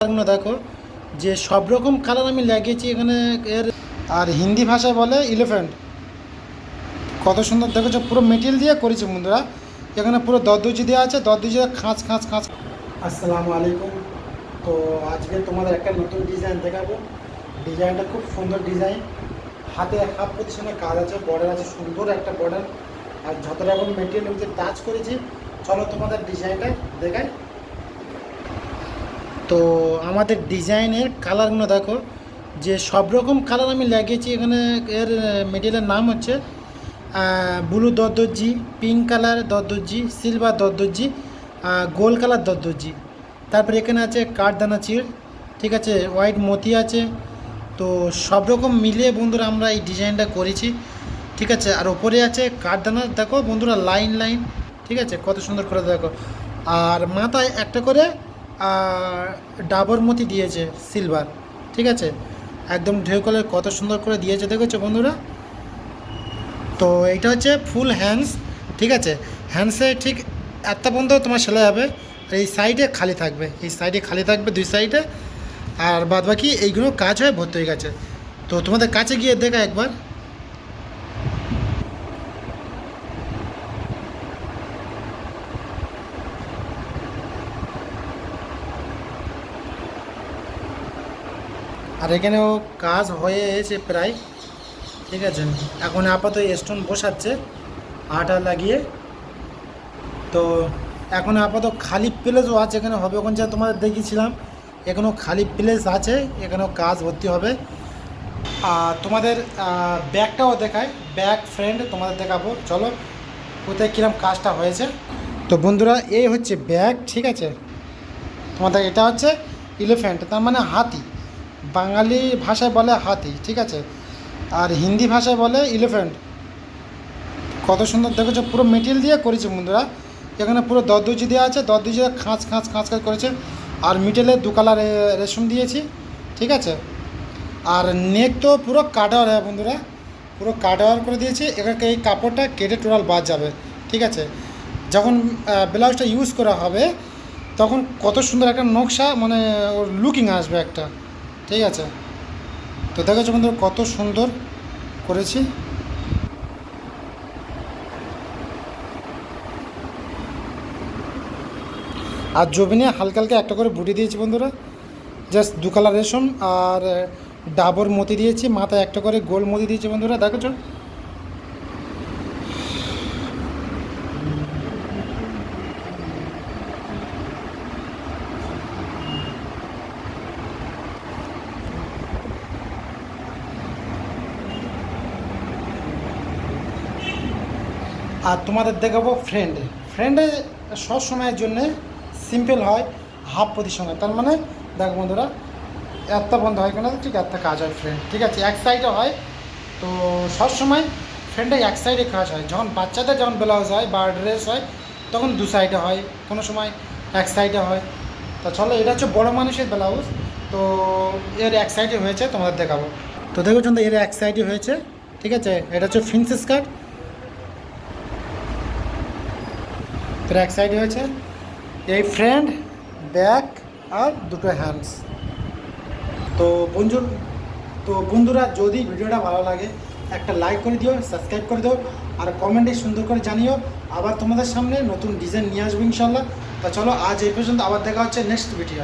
দেখো যে সব রকম কালার আমি লাগিয়েছি এখানে এর। আর হিন্দি ভাষায় বলে এলিফ্যান্ট। কত সুন্দর দেখেছো, পুরো মেটেরিয়াল দিয়ে করেছে বন্ধুরা। এখানে পুরো দরদুজি দেওয়া আছে, দরদুজি খাঁচ খাঁচ খাঁচ। আসসালামু আলাইকুম। তো আজকে তোমাদের একটা নতুন ডিজাইন দেখাবো। ডিজাইনটা খুব সুন্দর ডিজাইন, হাতে হাফ পজিশনে কাজ আছে, বর্ডার আছে, সুন্দর একটা বর্ডার। আর যত রকম মেটেরিয়াল মধ্যে টাচ করেছি, চলো তোমাদের ডিজাইনটা দেখাই। তো আমাদের ডিজাইনের কালারগুলো দেখো যে সব রকম কালার আমি লাগিয়েছি এখানে। এর মেটেরিয়ালের নাম হচ্ছে ব্লু দরদর্জি, পিঙ্ক কালার দরদর্জি, সিলভার দরদর্জি, গোল্ড কালার দরদর্জি। তারপরে এখানে আছে কাঠদানা চিড়, ঠিক আছে, হোয়াইট মতি আছে। তো সব রকম মিলিয়ে বন্ধুরা আমরা এই ডিজাইনটা করেছি, ঠিক আছে। আর ওপরে আছে কাঠদানা, দেখো বন্ধুরা, লাইন লাইন, ঠিক আছে, কত সুন্দর করে দেখো। আর মাথায় একটা করে ডাবর মতি দিয়েছে সিলভার, ঠিক আছে, একদম ঢেউ কলার কত সুন্দর করে দিয়েছে, দেখেছো বন্ধুরা। তো এইটা হচ্ছে ফুল হ্যান্ডস, ঠিক আছে। হ্যান্ডসে ঠিক একটা পর্যন্ত তোমার সেলাই হবে, আর এই সাইডে খালি থাকবে, এই সাইডে খালি থাকবে দুই সাইডে। আর বাদ বাকি এইগুলো কাজ হয়ে ভর্তি হয়ে গেছে। তো তোমাদের কাছে গিয়ে দেখা একবার। আর এখানেও কাজ হয়ে এসেছে প্রায়, ঠিক আছে। এখন আপাতত স্টোন বসাচ্ছে আটা লাগিয়ে। তো এখন আপাতত খালি প্লেসও আছে এখানে, হবে ওখানে যা তোমাদের দেখিয়েছিলাম, এখানেও খালি প্লেস আছে, এখানেও কাজ ভর্তি হবে। আর তোমাদের ব্যাগটাও দেখায়, ব্যাগ ফ্রেন্ড তোমাদের দেখাবো, চলো কোথায় কীরকম কাজটা হয়েছে। তো বন্ধুরা এই হচ্ছে ব্যাগ, ঠিক আছে। তোমাদের এটা হচ্ছে এলিফ্যান্ট, তার মানে হাতি, বাঙালি ভাষায় বলে হাতি, ঠিক আছে। আর হিন্দি ভাষায় বলে এলিফ্যান্ট। কত সুন্দর দেখেছো, পুরো মেটেরিয়াল দিয়ে করেছে বন্ধুরা। এখানে পুরো দরদুজি দেওয়া আছে, দরদুজি খাঁচ খাঁচ খাঁচ খাঁচ করেছে। আর মিটেলে দু কালার রেশম দিয়েছি, ঠিক আছে। আর নেক তো পুরো কাটার হয় বন্ধুরা, পুরো কাটার করে দিয়েছি। এখানে এই কাপড়টা কেটে টোটাল বাদ যাবে, ঠিক আছে। যখন ব্লাউজটা ইউজ করা হবে তখন কত সুন্দর একটা নকশা, মানে ওর লুকিং আসবে একটা, ঠিক আছে। তো দেখেছো বন্ধুরা কত সুন্দর করেছি। আর জবিনে হালকা হালকা একটা করে বুটি দিয়েছি বন্ধুরা, জাস্ট দু কালার রেশম। আর ডাবর মতি দিয়েছি, মাথায় একটা করে গোল মতি দিয়েছি বন্ধুরা, দেখেছো। আর তোমাদের দেখাবো ফ্রেন্ডে। ফ্রেন্ডে সব সময়ের জন্যে সিম্পল হয়, হাফ পজিশনে। তার মানে দেখো বন্ধুরা, একটা বন্ধ হয় কেন, ঠিক একটা কাজ হয় ফ্রেন্ড, ঠিক আছে, এক সাইডে হয়। তো সবসময় ফ্রেন্ডে এক সাইডে কাজ হয়। যখন বাচ্চাদের যখন ব্লাউজ হয় বা ড্রেস হয় তখন দু সাইডে হয়, কোনো সময় এক সাইডে হয়। তো চলো, এটা হচ্ছে বড়ো মানুষের ব্লাউজ, তো এর এক সাইডে হয়েছে, তোমাদের দেখাবো। তো দেখো চন্দ্র, এর এক সাইডে হয়েছে, ঠিক আছে। এটা হচ্ছে প্রিন্সেস কাট, এর এক সাইডে হয়েছে। এই ফ্রেন্ড, ব্যাক আর দুটো হ্যান্ডস। তো বন্ধু তো বন্ধুরা, যদি ভিডিওটা ভালো লাগে একটা লাইক করে দিও, সাবস্ক্রাইব করে দিও, আর কমেন্টে সুন্দর করে জানিও। আবার তোমাদের সামনে নতুন ডিজাইন নিয়ে আসবো ইনশাল্লাহ। তা চলো আজ এই পর্যন্ত, আবার দেখা হচ্ছে নেক্সট ভিডিও।